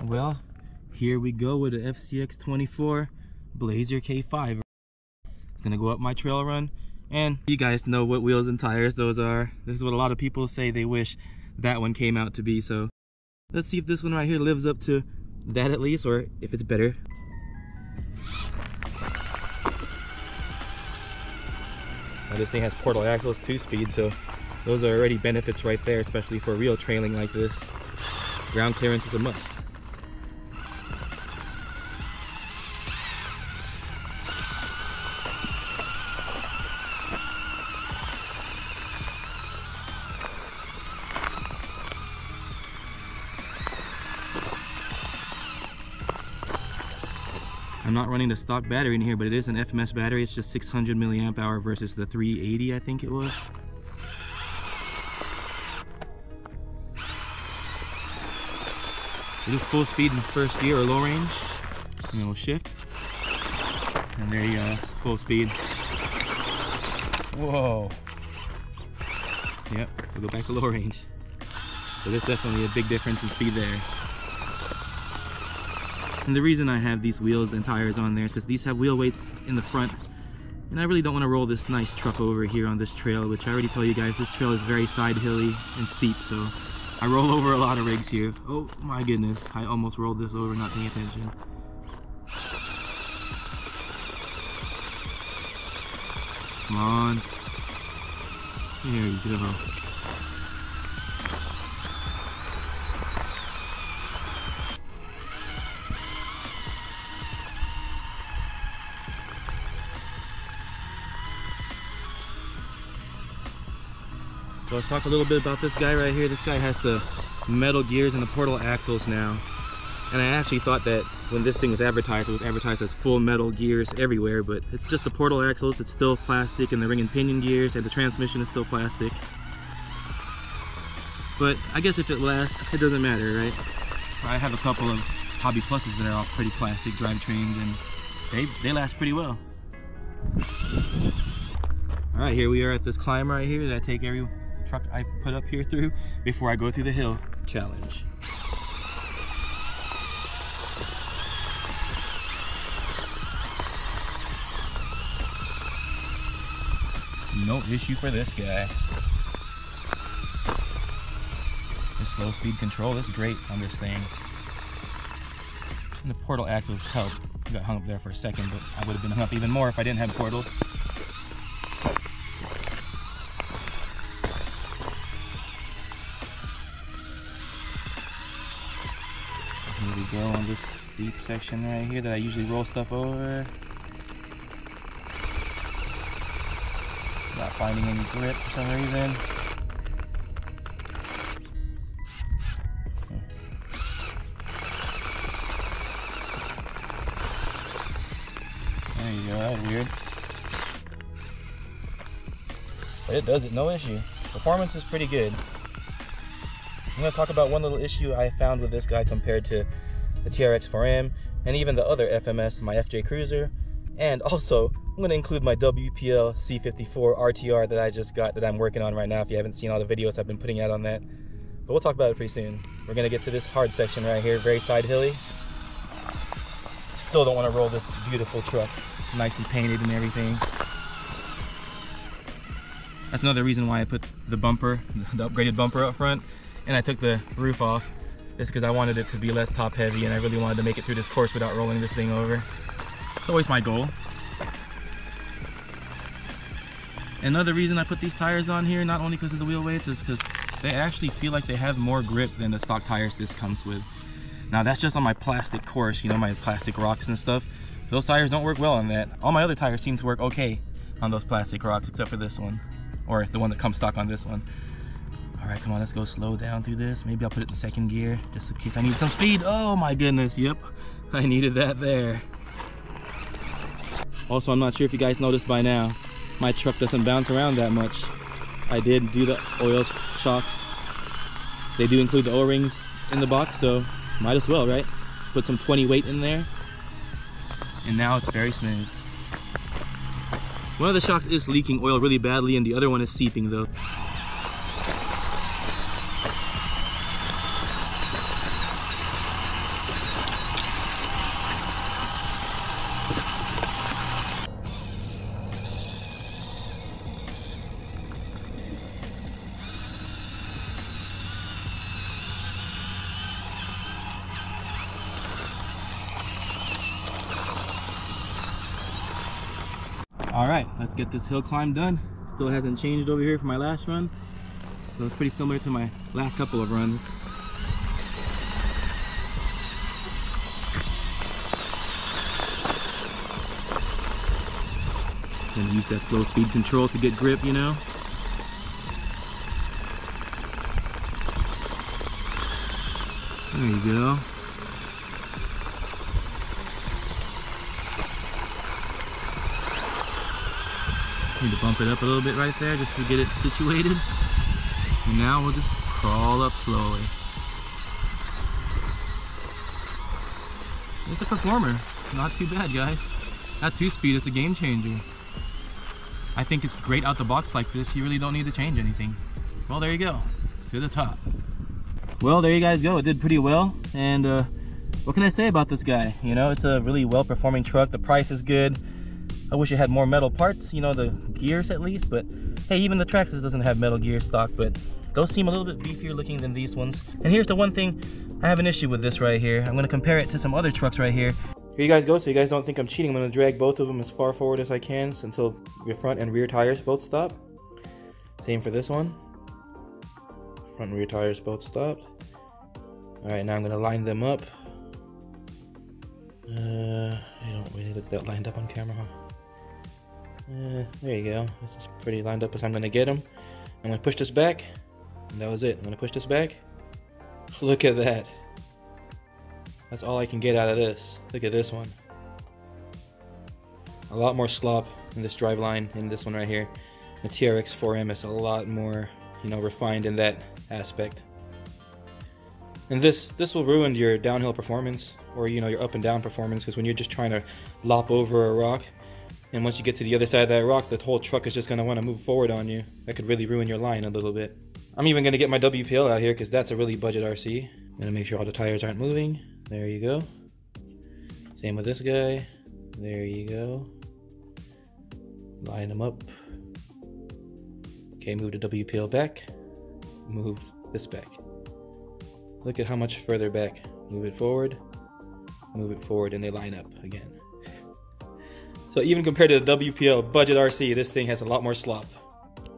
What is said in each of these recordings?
Well, here we go with the FCX24 Blazer K5. It's gonna go up my trail run, and you guys know what wheels and tires those are. This is what a lot of people say they wish that one came out to be, so let's see if this one right here lives up to that at least, or if it's better. Now, this thing has portal axles, 2-speed, so those are already benefits right there, especially for real trailing like this. Ground clearance is a must. I'm not running the stock battery in here, but it is an FMS battery. It's just 600 milliamp hour versus the 380, I think it was. It is full speed in first gear or low range, and then we'll shift. And there you go, full speed. Whoa. Yep, we'll go back to low range. So there's definitely a big difference in speed there. And the reason I have these wheels and tires on there is because these have wheel weights in the front, and I really don't want to roll this nice truck over here on this trail, which I already told you guys, this trail is very side hilly and steep, so I roll over a lot of rigs here. Oh my goodness, I almost rolled this over not paying attention. Come on. There you go. So let's talk a little bit about this guy right here. This guy has the metal gears and the portal axles now. And I actually thought that when this thing was advertised, it was advertised as full metal gears everywhere, but it's just the portal axles. It's still plastic, and the ring and pinion gears, and the transmission is still plastic. But I guess if it lasts, it doesn't matter, right? I have a couple of Hobby Pluses that are all pretty plastic drivetrains, and they last pretty well. All right, here we are at this climb right here that I take every truck I put up here through before I go through the hill challenge. No issue for this guy. The slow speed control is great on this thing. And the portal axles help. I got hung up there for a second, but I would have been hung up even more if I didn't have portals. Here we go on this steep section right here that I usually roll stuff over. Not finding any grip for some reason. There you go, that was weird. But it does it, no issue. Performance is pretty good. I'm going to talk about one little issue I found with this guy compared to the TRX4M and even the other FMS, my FJ Cruiser. And also, I'm going to include my WPL C54 RTR that I just got, that I'm working on right now, if you haven't seen all the videos I've been putting out on that. But we'll talk about it pretty soon. We're going to get to this hard section right here, very side hilly. Still don't want to roll this beautiful truck, nicely painted and everything. That's another reason why I put the bumper, the upgraded bumper up front, and I took the roof off. It's because I wanted it to be less top heavy, and I really wanted to make it through this course without rolling this thing over. It's always my goal. Another reason I put these tires on here, not only because of the wheel weights, is because they actually feel like they have more grip than the stock tires this comes with. Now that's just on my plastic course, you know, my plastic rocks and stuff. Those tires don't work well on that. All my other tires seem to work okay on those plastic rocks, except for this one, or the one that comes stock on this one. All right, come on, let's go slow down through this. Maybe I'll put it in second gear, just in case I need some speed. Oh my goodness, yep, I needed that there. Also, I'm not sure if you guys noticed by now, my truck doesn't bounce around that much. I did do the oil shocks. They do include the O-rings in the box, so might as well, right? Put some 20 weight in there, and now it's very smooth. One of the shocks is leaking oil really badly, and the other one is seeping though. All right, let's get this hill climb done. Still hasn't changed over here from my last run, so it's pretty similar to my last couple of runs. And use that slow speed control to get grip, you know. There you go. Need to bump it up a little bit right there just to get it situated. And now we'll just crawl up slowly. It's a performer. Not too bad, guys. That 2-speed is a game changer. I think it's great out the box like this. You really don't need to change anything. Well, there you go. To the top. Well, there you guys go. It did pretty well. And what can I say about this guy? You know, it's a really well-performing truck. The price is good. I wish it had more metal parts, you know, the gears at least, but hey, even the Traxxas doesn't have metal gear stock, but those seem a little bit beefier looking than these ones. And here's the one thing, I have an issue with this right here. I'm gonna compare it to some other trucks right here. Here you guys go, so you guys don't think I'm cheating. I'm gonna drag both of them as far forward as I can until your front and rear tires both stop. Same for this one. Front and rear tires both stopped. All right, now I'm gonna line them up. I don't really look that lined up on camera, huh? There you go. This is pretty lined up as I'm gonna get them. I'm gonna push this back, and that was it. I'm gonna push this back. Look at that. That's all I can get out of this. Look at this one. A lot more slop in this drive line in this one right here. The TRX4M is a lot more, you know, refined in that aspect. And this will ruin your downhill performance, or you know, your up and down performance, because when you're just trying to lop over a rock, and once you get to the other side of that rock, the whole truck is just going to want to move forward on you. That could really ruin your line a little bit. I'm even going to get my WPL out here because that's a really budget RC. I'm going to make sure all the tires aren't moving. There you go. Same with this guy. There you go. Line them up. Okay, move the WPL back. Move this back. Look at how much further back. Move it forward, and they line up again. So even compared to the WPL budget RC, this thing has a lot more slop.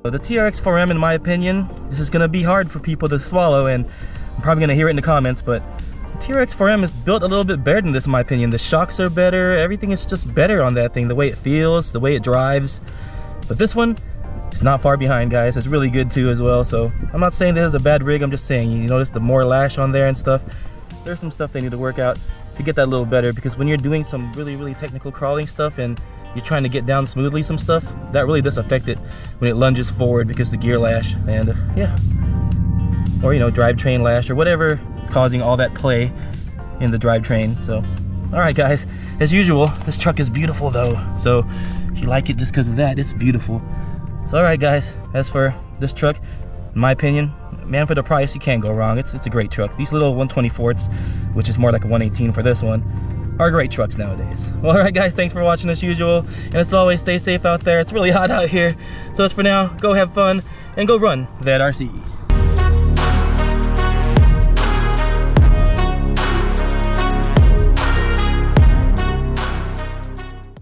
The TRX4M, in my opinion, this is gonna be hard for people to swallow, and I'm probably gonna hear it in the comments, but the TRX4M is built a little bit better than this in my opinion. The shocks are better, everything is just better on that thing, the way it feels, the way it drives. But this one, it's not far behind, guys. It's really good too as well. So I'm not saying this is a bad rig, I'm just saying, you notice the more lash on there and stuff. There's some stuff they need to work out to get that a little better, because when you're doing some really technical crawling stuff and you're trying to get down smoothly some stuff, that really does affect it when it lunges forward because the gear lash, and yeah, or you know, drivetrain lash or whatever is causing all that play in the drivetrain. So all right guys, as usual, this truck is beautiful though, so if you like it just because of that, it's beautiful. So all right guys, as for this truck, in my opinion, man, for the price, you can't go wrong. It's a great truck. These little 124s, which is more like a 118 for this one, are great trucks nowadays. Well, all right guys, thanks for watching as usual, and as always, stay safe out there. It's really hot out here, so as for now, go have fun and go run that RC.